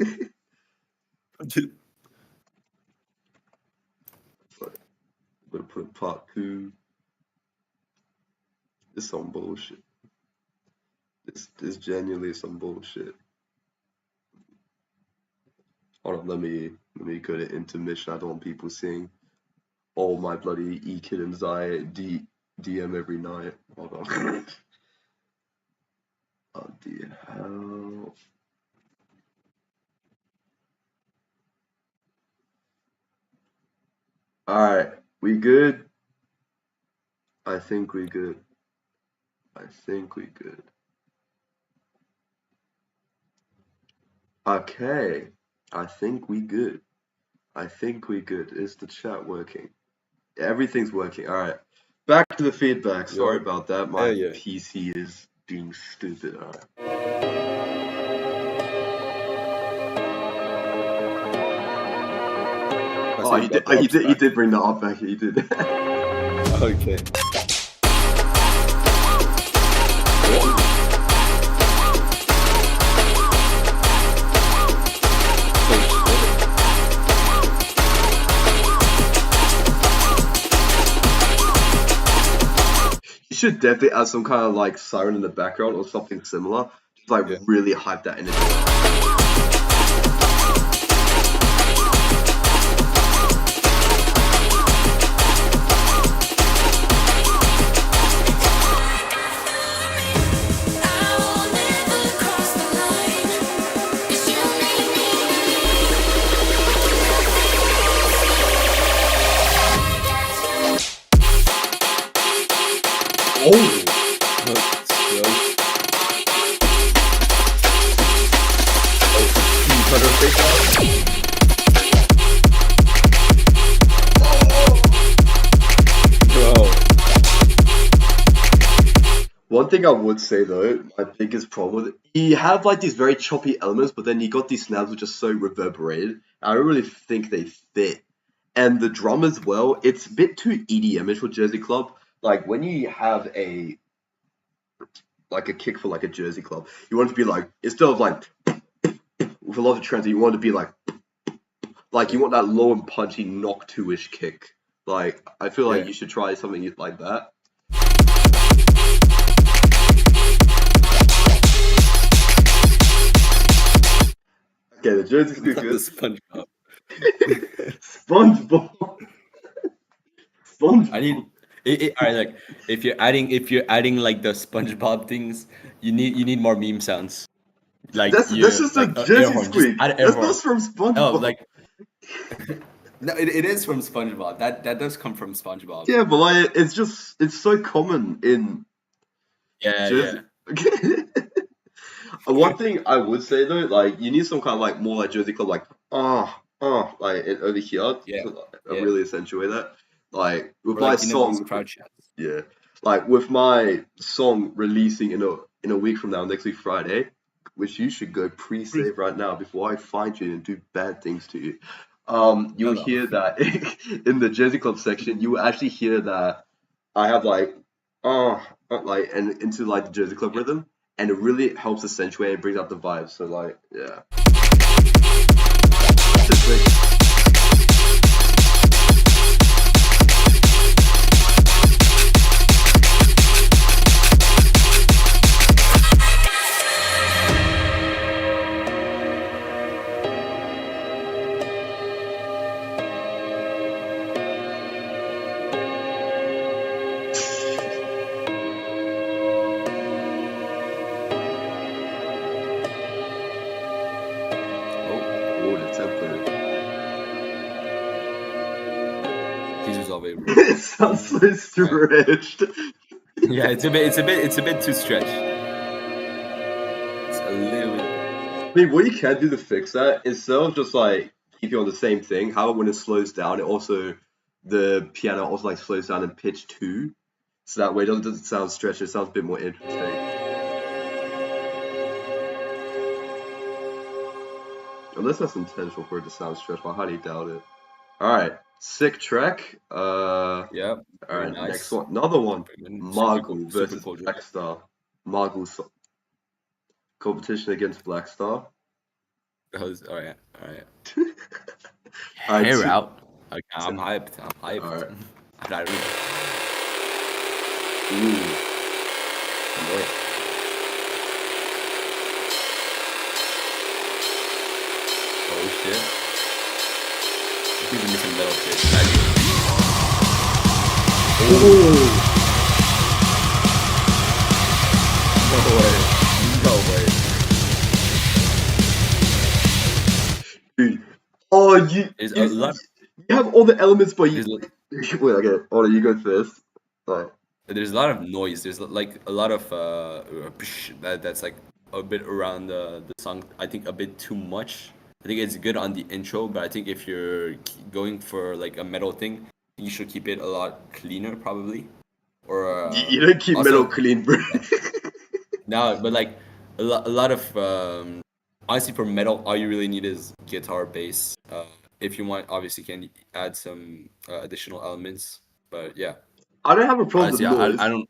Like, I'm gonna put part 2. This some bullshit. This genuinely some bullshit. Hold on, let me go to intermission. I don't want people seeing all my bloody E-Kid and Zai DM every night. Hold on. Oh dear hell. Alright, we good? I think we good. I think we good. Okay. I think we good. I think we good. Is the chat working? Everything's working. Alright. Back to the feedback. Sorry Yo. about that. My Yeah. PC is being stupid. Alright. Oh, he did bring that up back. He did. Okay. You should definitely add some kind of like siren in the background or something similar. Just like really hype that energy. One thing I would say though, my biggest problem with it, he had like these very choppy elements, but then he got these snaps which are so reverberated. I don't really think they fit. And the drum as well, it's a bit too EDM-ish for Jersey Club. Like when you have a kick for like a Jersey Club, you want it to be like, instead of like with a lot of trends, you want it to be like you want that low and punchy knock 2-ish kick. Like I feel like you should try something like that. Okay, the Jersey's good. SpongeBob. SpongeBob. I need. Alright, like if you're adding like the SpongeBob things, you need more meme sounds. Like that's just a Jersey squeak. That's not from SpongeBob. No, like no, it is from SpongeBob. That does come from SpongeBob. Yeah, but like it's so common in Jersey. Yeah. One thing I would say though, like you need some kind of like more like Jersey Club, like like over here to really accentuate that. Like with my song, like with my song releasing in a week from now, next week Friday, which you should go pre-save right now before I find you and do bad things to you. You'll hear that in the Jersey Club section. You will actually hear that I have like and into like the Jersey Club rhythm, and it really helps accentuate and brings out the vibe. So like, yeah. It sounds so stretched. Yeah, it's a bit too stretched. It's a little bit. I mean, what you can do to fix that, instead of just like keeping on the same thing, however, when it slows down, the piano also like slows down in pitch too, so that way it doesn't sound stretched. It sounds a bit more interesting. Unless that's intentional for it to sound stretched, I highly doubt it. All right. Sick track. Yeah. All right, nice. Next one. Another one. Margu versus Blackstar. Margu competition against Blackstar. All right. Alright, Hair out. Okay, I'm hyped. Alright. I'm not really. Ooh. More. Oh shit. He's missing metal shit. Ooh. No way. Dude. Oh, you have all the elements, but you. Wait, okay. Hold on, you go first. Right. There's a lot of noise. There's like a lot of that's like a bit around the song. I think a bit too much. I think it's good on the intro, but I think if you're going for like a metal thing, you should keep it a lot cleaner, probably. Or you don't keep metal clean, bro. No, but like a lot of honestly, for metal, all you really need is guitar, bass. If you want, obviously, you can add some additional elements. But yeah, I don't have a problem honestly, with noise. I don't.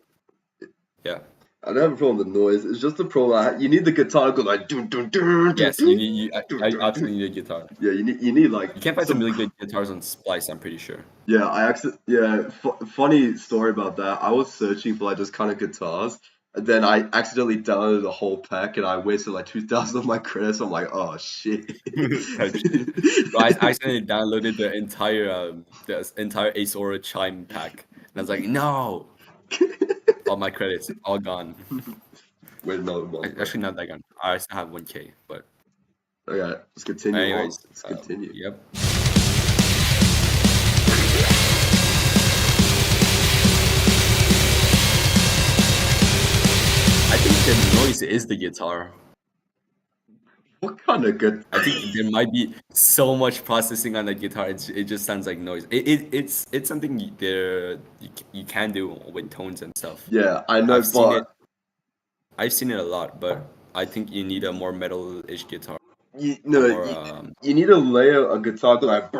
Yeah. I don't have a problem with noise. It's just the problem. You need the guitar to go like dun dun dun. Yes, you need. I absolutely need a guitar. Yeah, you need like. You can't find some really good guitars on Splice. I'm pretty sure. Yeah, funny story about that. I was searching for like those kind of guitars, and then I accidentally downloaded the whole pack, and I wasted like 2,000 of my credits. I'm like, oh shit. I accidentally downloaded the entire Ace Aura Chime pack, and I was like, no. All my credits, all gone. Wait another month. Actually, not that gone. I still have 1K, but. Okay, let's continue. Anyways, let's continue. Yep. I think the noise is the guitar. What kind of good? I think there might be so much processing on the guitar. It just sounds like noise. It's something you can do with tones and stuff. Yeah, I know, I've seen it a lot, but I think you need a more metal-ish guitar. You need to layer a guitar to like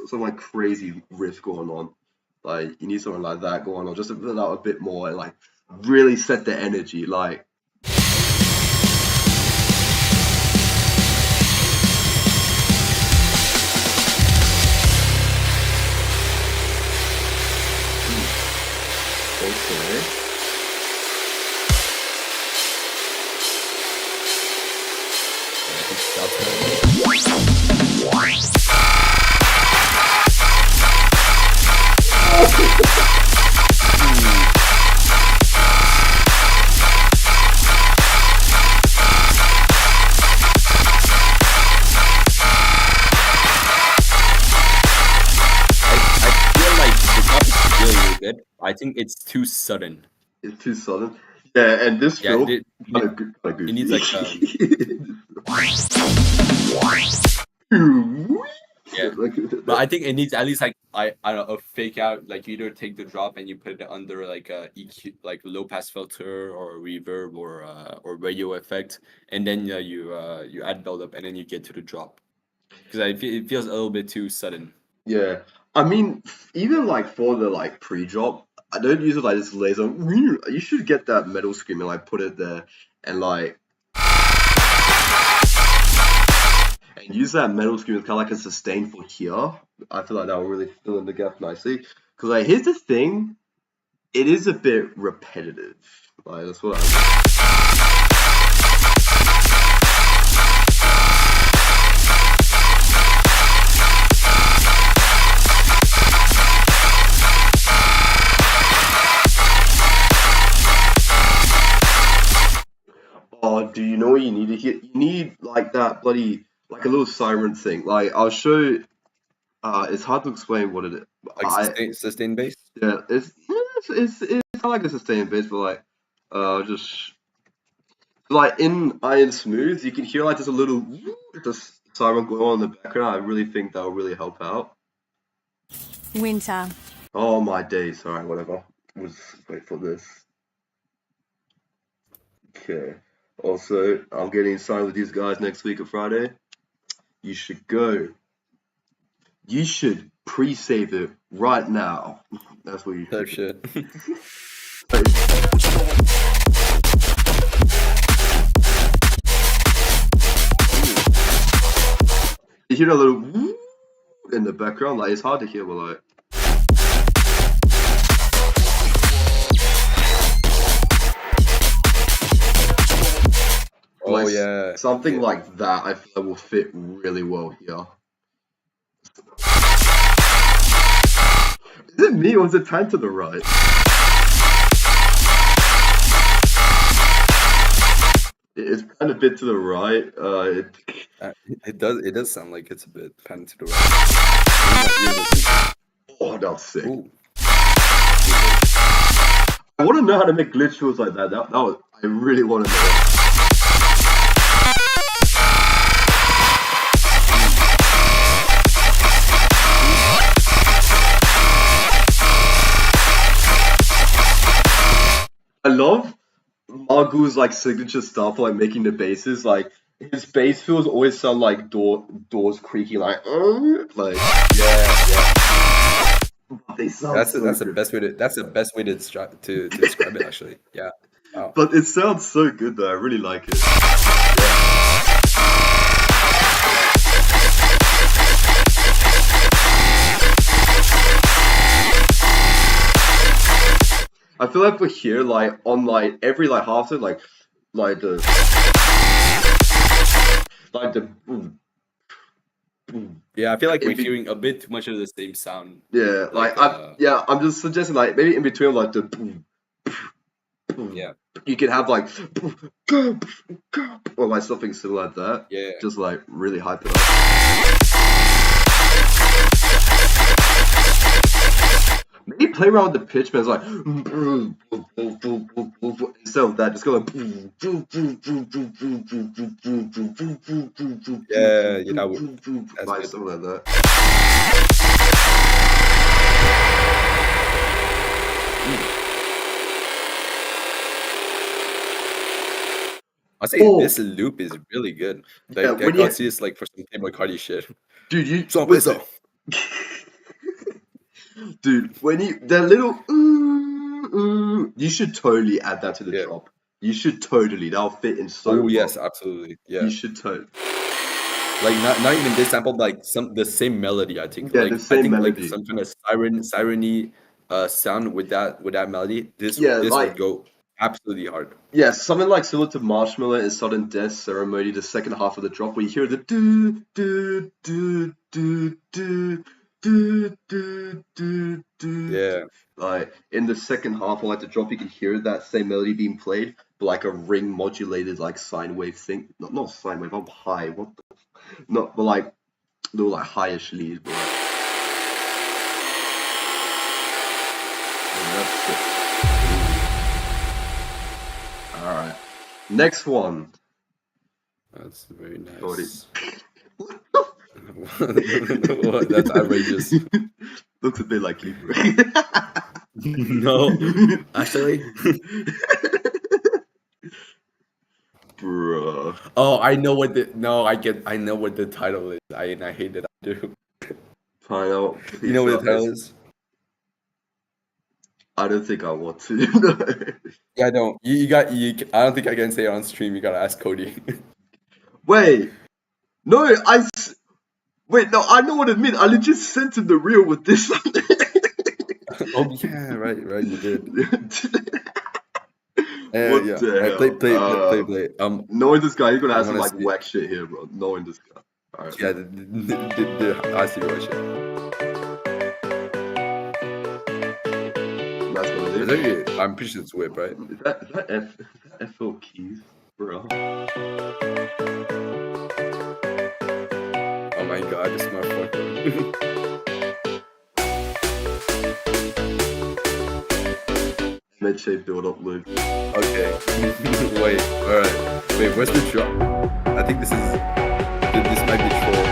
some like crazy riff going on. Like you need something like that going on, just to put out a bit more and like really set the energy. Like. I think it's too sudden. It's too sudden. Yeah, and this film it needs like yeah, but I think it needs at least like I don't know, a fake out. Like you either take the drop and you put it under like a EQ, like low pass filter or reverb or radio effect, and then you add build up and then you get to the drop because it feels a little bit too sudden. Yeah, I mean, even like for the like pre-drop, I don't use it like this laser. You should get that metal scream and like put it there and like and use that metal scream as kind of like a sustain for here. I feel like that will really fill in the gap nicely. Cause like here's the thing, it is a bit repetitive. Like that's what do you know what you need to hear? You need like that bloody like a little siren thing. Like I'll show. It's hard to explain what it is. Like sustain bass. Yeah, it's not like a sustain bass, but like just like in Iron Smooth, you can hear like just a little just siren going on in the background. I really think that will really help out. Winter. Oh my days! All right, whatever. Let's wait for this. Okay. Also, I'm getting signed with these guys next week on Friday. You should go. You should pre-save it right now. That's what you should. Oh shit. You hear a little woo in the background, like it's hard to hear, but like. Oh Like, yeah. Something like that I feel like will fit really well here. Is it me or is it pan to the right? It's kind of a bit to the right. It does sound like it's a bit pan to the right. Oh, that's sick. Ooh. I want to know how to make glitch tools like that. That was, I really want to know. I love Margu's like signature stuff, like making the basses. Like his bass fills always sound like doors creaking, like yeah. They sound that's the best way to describe it actually. Yeah. Wow. But it sounds so good though. I really like it. I feel like we're here, like on like every like half tone, like the yeah. I feel like we're hearing a bit too much of the same sound. Yeah, I'm just suggesting like maybe in between like the yeah. You can have like or like something similar like that. Yeah. Just like really hype it up. Maybe play around with the pitch, but it's like instead of that, just go like yeah, that would like something like that. I say this loop is really good. Like, Yeah, I can't see this like for some Playboy Cardi shit. Dude, you listen. Dude, when that little you should totally add that to the drop. You should totally. That'll fit in so well. Oh yes, absolutely. Yeah. You should totally. Like not even this sample, like the same melody. I think. Yeah, like, the same melody. Like some kind of siren-y sound with that melody. This like, would go absolutely hard. Yeah, something like similar to Marshmallow in Sudden Death Ceremony, the second half of the drop, where you hear the do do do do do do do do do. Yeah. Like in the second half, or like the drop, you can hear that same melody being played, but like a ring modulated like sine wave thing. Not sine wave. I'm high. What? But like little like highish leads. But like, that's sick. All right, next one. That's very nice. What? That's outrageous. Looks a bit like you. No, actually. Bruh. Oh, I know what the I know what the title is. I hate that I do. Final. You know what the title is? I don't think I want to. Yeah, I don't. I don't think I can say it on stream. You gotta ask Cody. Wait. No, wait, no, I know what it means. I legit sent him the reel with this. Oh yeah, right, you did. What yeah. the hell? Play. Knowing this guy, he's gonna have some like whack shit here, bro. Knowing this guy. All right. Yeah, I see what shit. That's what it is. I'm pretty sure it's whip, right? Is that FL keys, bro? Oh my god, this motherfucker. Med-shape build-up loop. Okay. Wait, alright. Wait, where's the drop? I think this might be troll.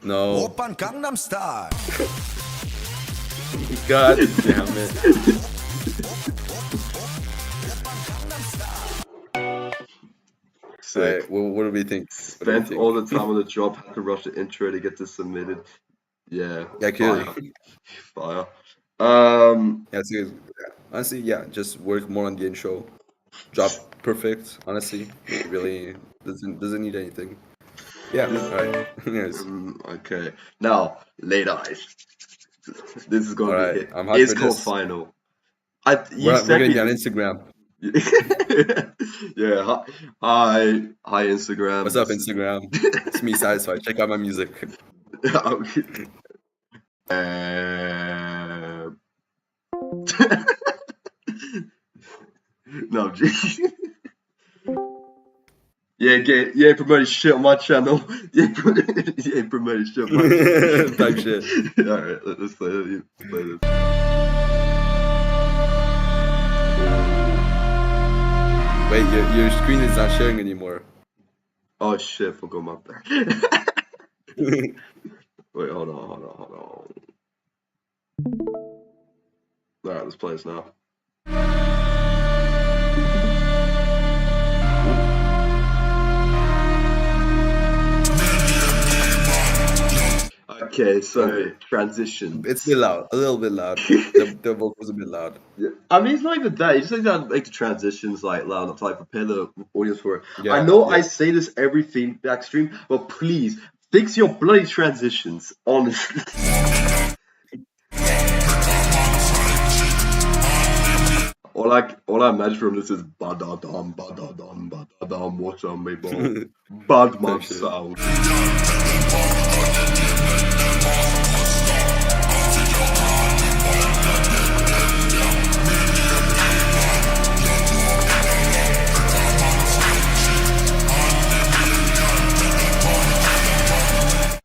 No. Open Gangnam Style. God damn it. Alright, what do we think? Spent all the time on the drop, had to rush the intro to get this submitted. Yeah. Yeah, clearly. Fire. Yeah, honestly, yeah, just work more on the intro. Drop perfect, honestly. It really doesn't need anything. Yeah. All right. Yes. Okay. Now, late eyes. This is All gonna be right. it. I'm hot It's for called this. final. You We're sent gonna me be on this. Instagram. Yeah. Hi, Instagram. What's up, Instagram? It's me, Sadisfy. Check out my music. No, yeah, promoting shit on my channel. Yeah, promoting shit on my channel. Type shit. Alright, let's play this. Wait, your screen is not sharing anymore. Oh shit, forgot my back. Wait, hold on. Alright, let's play this now. Okay, so transition. It's a bit loud, a little bit loud. The vocals a bit loud. Yeah. I mean, it's not even that. You just like that, like the transitions, like loud enough to like prepare the audience for it. Yeah, I know yeah. I say this every feedback stream, but please fix your bloody transitions, honestly. All I imagine from this is badadam, watch on me, bro. Bad man sound.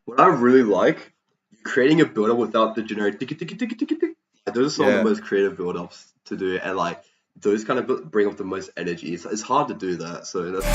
What I really like, creating a build-up without the generic tick. Those are some of the most creative build-ups to do, and like those kind of bring up the most energy. It's hard to do that, so that's.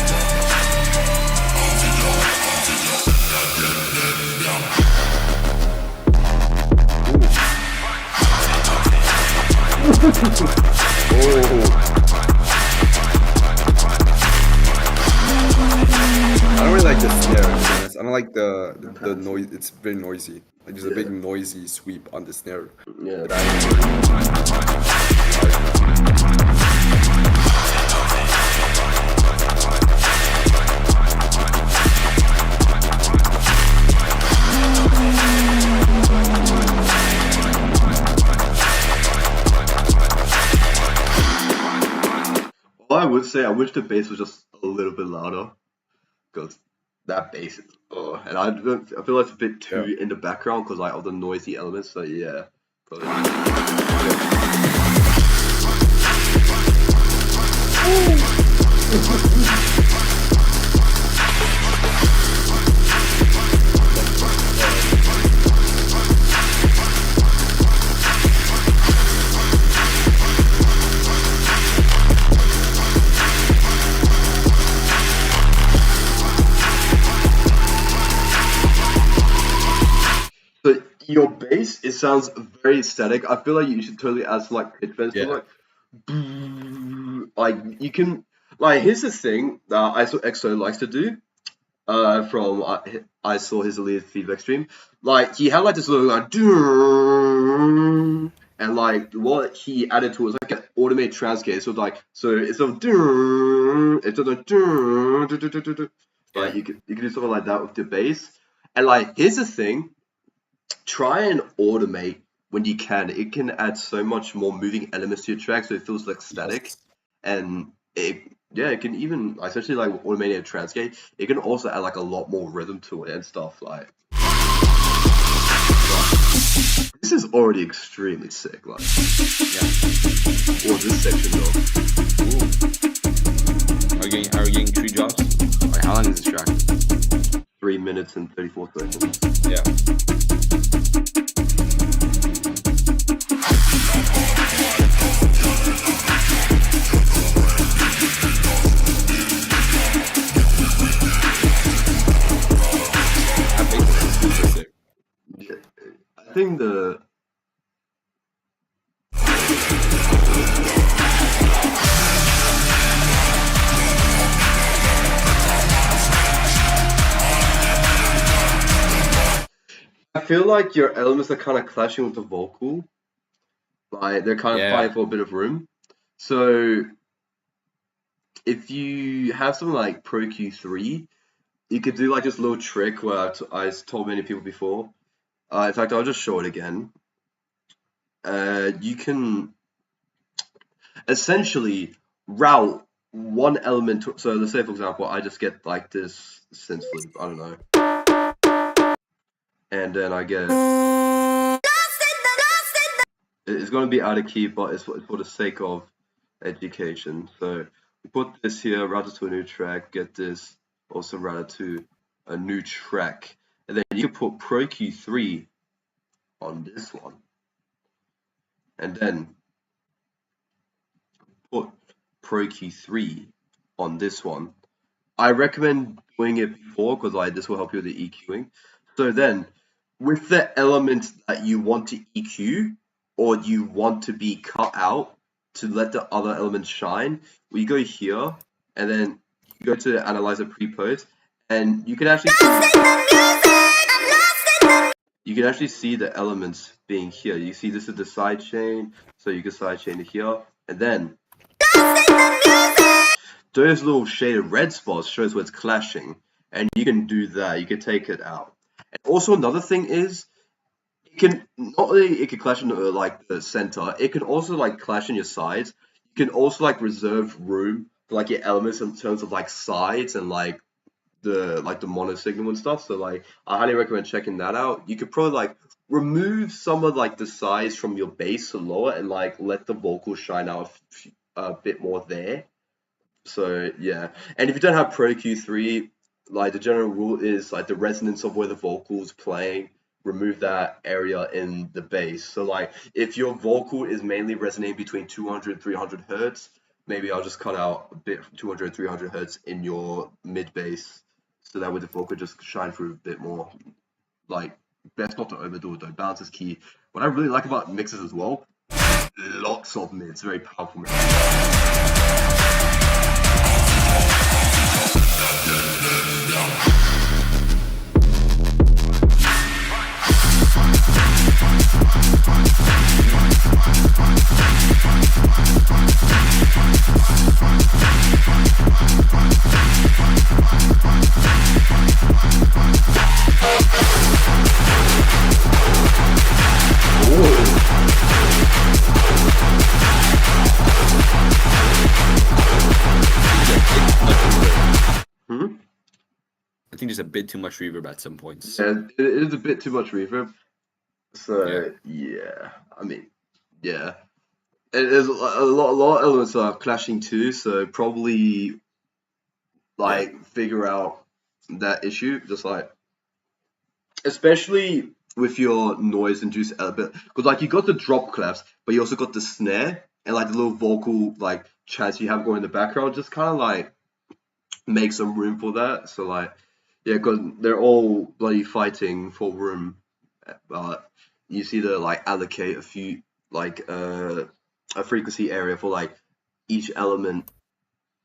I don't really like the snare, to be honest. I don't like the noise. It's very noisy. Like there's a big noisy sweep on the snare. Yeah. All I would say, I wish the bass was just a little bit louder, because that bass is, and I feel like it's a bit too in the background because like of the noisy elements. So yeah, probably. So your bass, it sounds very static. I feel like you should totally add some like pitch bends to like you can like here's the thing that ISO EXO likes to do. From I saw his elite feedback stream. Like he had like this little like and like what he added to it was like an automated transcade. So like it's a it's like you can do something like that with the bass. And like here's the thing. Try and automate when you can. It can add so much more moving elements to your track, so it feels like static, and it can even, especially like automating a transcade, it can also add like a lot more rhythm to it and stuff. Like this is already extremely sick. Like or this section though. Are we getting 3 drops? Like, how long is this track? 3 minutes and 34 seconds. Yeah. I think the I feel like your elements are kind of clashing with the vocal. Like they're kind of fighting for a bit of room. So if you have something like Pro Q3, you could do like this little trick where I told many people before. In fact, I'll just show it again. You can essentially route one element. So let's say, for example, I just get like this synth flip. I don't know, and then I get. It's going to be out of key, but it's for the sake of education. So we put this here, route it to a new track. Get this also route it to a new track, and then you can put Pro Q3 on this one, and then put Pro Q3 on this one. I recommend doing it before because like this will help you with the EQing. So then, with the elements that you want to EQ or you want to be cut out to let the other elements shine, we go here and then you go to the analyzer pre-post, and you can actually see the elements being here. You see this is the side chain, so you can side chain it here, and then those little shaded red spots shows where it's clashing, and you can do that. You can take it out. And also another thing is, it can not only it can clash in like the center, it can also like clash in your sides. You can also like reserve room for like your elements in terms of like sides and like the mono signal and stuff. So like I highly recommend checking that out. You could probably like remove some of like the size from your bass to lower and like let the vocals shine out a bit more there. So yeah, and if you don't have Pro Q3, like the general rule is like the resonance of where the vocal's playing, remove that area in the bass. So like if your vocal is mainly resonating between 200 300 hertz, maybe I'll just cut out a bit 200 300 hertz in your mid bass, so that way the vocal just shine through a bit more. Like best not to overdo it though. Balance is key. What I really like about mixes as well, lots of mids, very powerful mids. I think there's a bit too much reverb at some points. Yeah, it is a bit too much reverb. So yeah, I mean, yeah, there's a lot of elements are clashing too. So probably like figure out that issue, just like especially with your noise induced element, because like you got the drop clefs, but you also got the snare and like the little vocal like chants you have going in the background. Just kind of like make some room for that. So like. Yeah, because they're all bloody fighting for room, but you see to like allocate a few like a frequency area for like each element,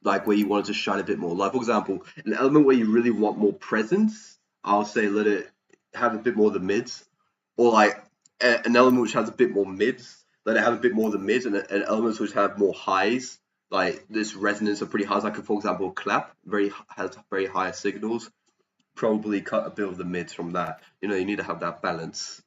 like where you want it to shine a bit more. Like for example, an element where you really want more presence, I'll say let it have a bit more of the mids, or like an element which has a bit more mids, let it have a bit more of the mids, and elements which have more highs, like this resonance are pretty high. Like for example, clap has very high signals. Probably cut a bit of the mids from that. You know, you need to have that balance.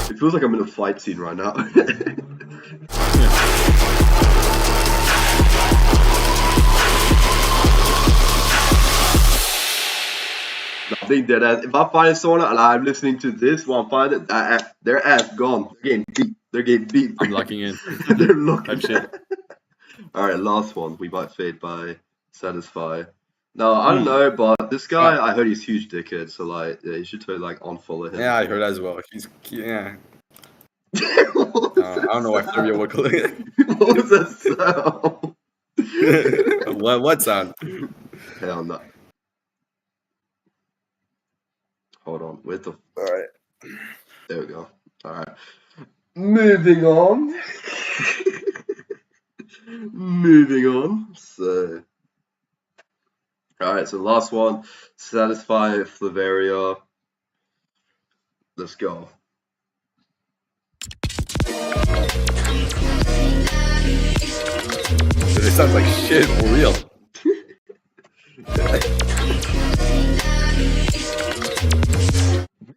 It feels like I'm in a fight scene right now. I think that if I find someone and I'm listening to this while I'm finding their ass gone. They're getting beat. I'm locking in. They're locking in. Alright, last one. We might fade by Sadisfy. No, I don't know, but this guy, I heard he's huge dickhead, so like, yeah, you should totally like unfollow him. Yeah, I heard as well. He's I don't know what you're looking at. What was that sound? What sound? Hell no. Hold on, where's the? Alright. There we go. All right. Moving on. Moving on. So, all right. So last one, Sadisfy Flaveria. Let's go. It sounds like shit for real.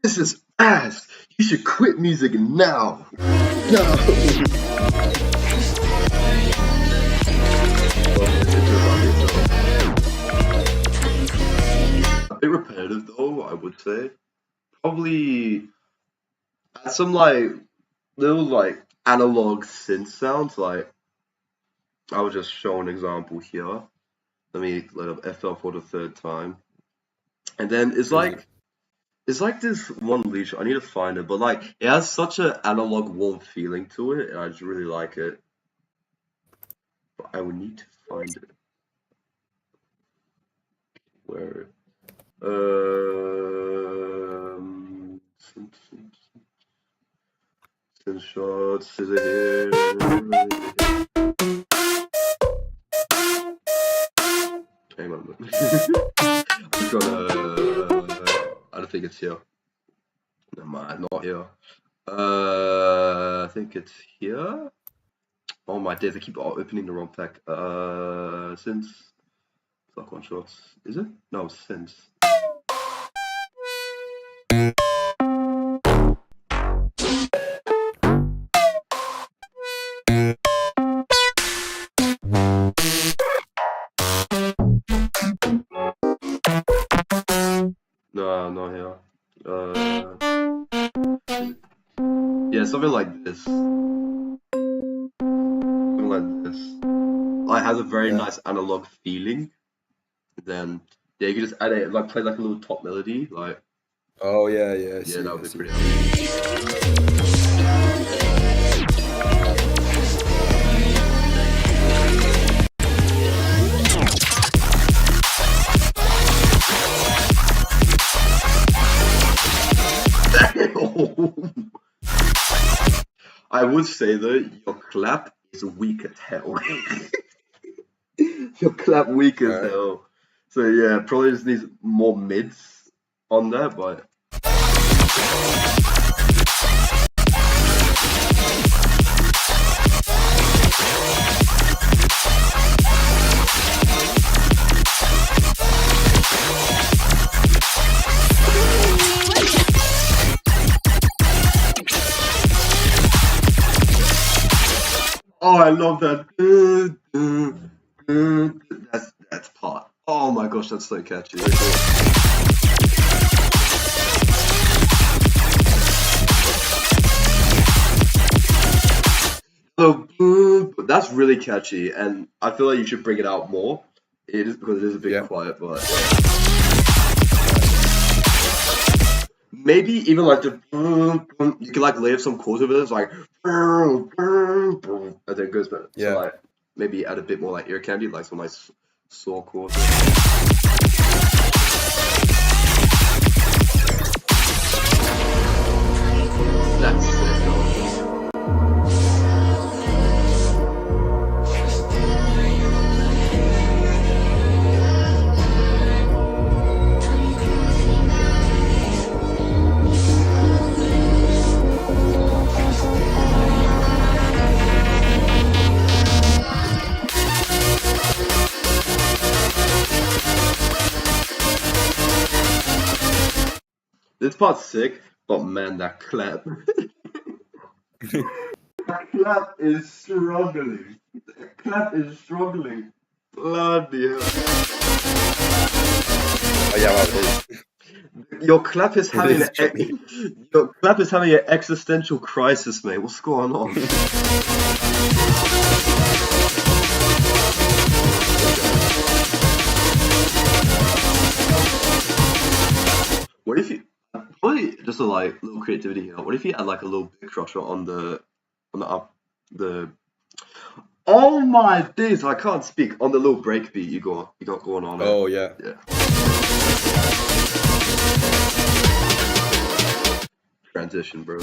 This is ass. You should quit music now. No. A bit repetitive though, I would say. Probably some like little like analog synth sounds. Like I will just show an example here. Let me let up FL for the third time. And then it's like this one leash. I need to find it, but like it has such an analog warm feeling to it, and I just really like it. But I would need to find it. Where? Synth shots. Is it here? Hang on. I'm gonna. I don't think it's here. Never mind, not here. I think it's here. Oh my days, I keep opening the wrong pack. Since fuck one shots. Is it? No, since. No, not here. Yeah, something like this. Something like this. Like has a very nice analog feeling. Then yeah, you can just add it, like play like a little top melody, like. Oh yeah. Yeah, that would be pretty. I would say though, your clap is weak as hell. Your clap weak as hell. So yeah, probably just needs more mids on there, but. Oh, I love that. That's part. Oh my gosh, that's so catchy. So that's really catchy, and I feel like you should bring it out more. It is because it is a bit quiet, but maybe even like the you can like layer some chords over it. It's like and then it goes better. So like maybe add a bit more like ear candy, like some nice saw chords. That's sick. This part's sick, but man, that clap. That clap is struggling. That clap is struggling. Bloody hell. Oh yeah, well, it is. Your clap is having your clap is having an existential crisis, mate. What's going on? What if you probably just a like little creativity here? What if you add like a little big crusher on the oh my days, I can't speak, on the little break beat you got going on. Oh yeah. transition, bro.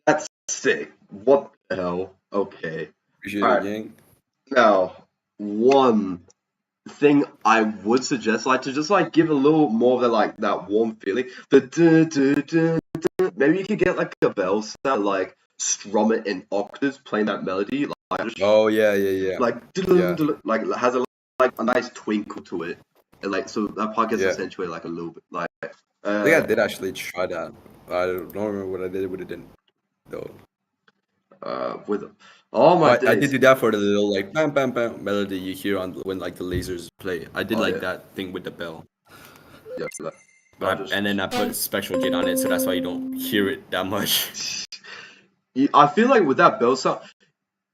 That's sick. What the hell? Okay. Appreciate Alright. it, gang. Now, one thing I would suggest, like, to just like give a little more of the, like, that warm feeling. Maybe you could get like a bell sound, like strum it in octaves, playing that melody, like Oh yeah. like Yeah. like has a like a nice twinkle to it, and like so that part gets Yeah. accentuated like a little bit. Like I think I did actually try that. I don't remember what I did with it then, though. with oh my I did days. do that for the little like bam bam bam melody you hear on when like the lasers play. I did Oh, like yeah. that thing with the bell. Yeah, like, And then I put spectral gate on it, so that's why you don't hear it that much. I feel like with that bell sound,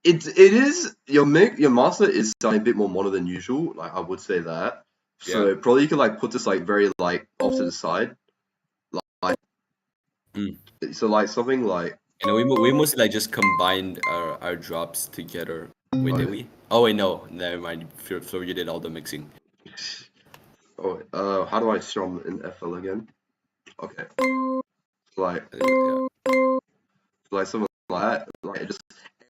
it is your master is sounding a bit more mono than usual. Like I would say that. So Yeah. probably you could like put this like very like off to the side, like so like something like. You know, we mostly like just combined our drops together. Wait, did we? Oh wait, no, never mind. So you did all the mixing. Oh, how do I strum in FL again? Okay, like something like that. Like it just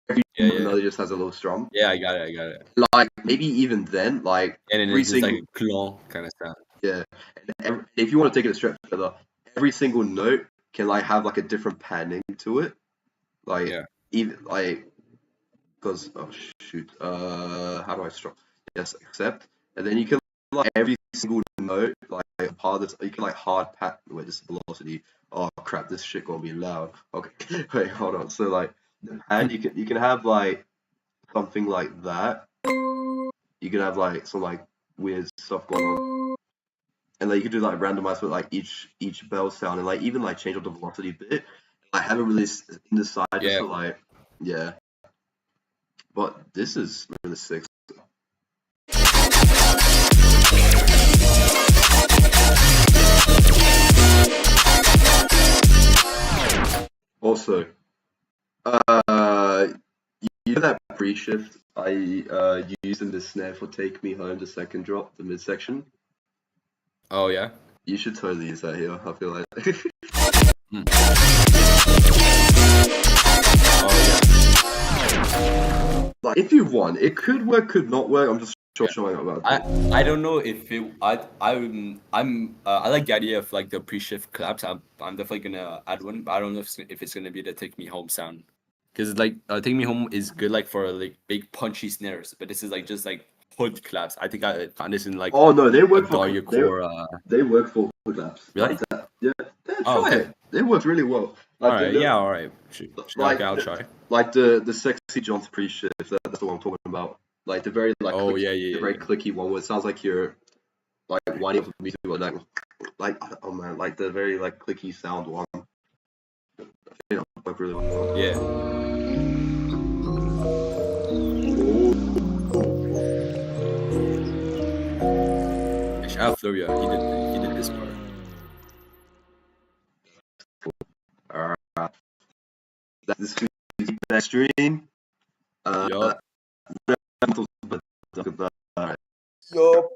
every melody just has a little strum. Yeah, I got it. Like maybe even then, like And then it's just like a clon kind of sound. Yeah, and if you want to take it a step further, every single note can like have like a different panning to it. Like even like because oh shoot, how do I strum? Yes, accept, and then you can like every single note like part of this, you can like hard pat. Wait, this is velocity. Oh crap, this shit gonna be loud. Okay, wait, hold on. So like the pad, you can have like something like that. You can have like some like weird stuff going on. And like you could do like randomize with like each bell sound and like even like change up the velocity a bit. I haven't really in the side just to like but this is really sick. Also, you know that pre-shift I used in the snare for "Take Me Home," the second drop, the midsection. Oh yeah. You should totally use that here. I feel like. Oh yeah. Like if you want, it could work, could not work. I'm just showing about that. I don't know if it. I like the idea of like the pre-shift claps. I'm definitely gonna add one, but I don't know if it's gonna be the "Take Me Home" sound. Because like "Take Me Home" is good like for like big punchy snares, but this is like just like hood claps. I think I found this in like oh no, they work for they work for hood claps. Really? Yeah. Try it. They work really well. Like all right. Like, I'll try. Like the sexy John's pre-shift. That's the one I'm talking about. Like the very like the very clicky one where it sounds like you're like winding up the music, but like oh man, like the very like clicky sound one. You know, like really well. Yeah. Shout out Floria, he did this part. Alright. That's this next stream. Yup. Yup.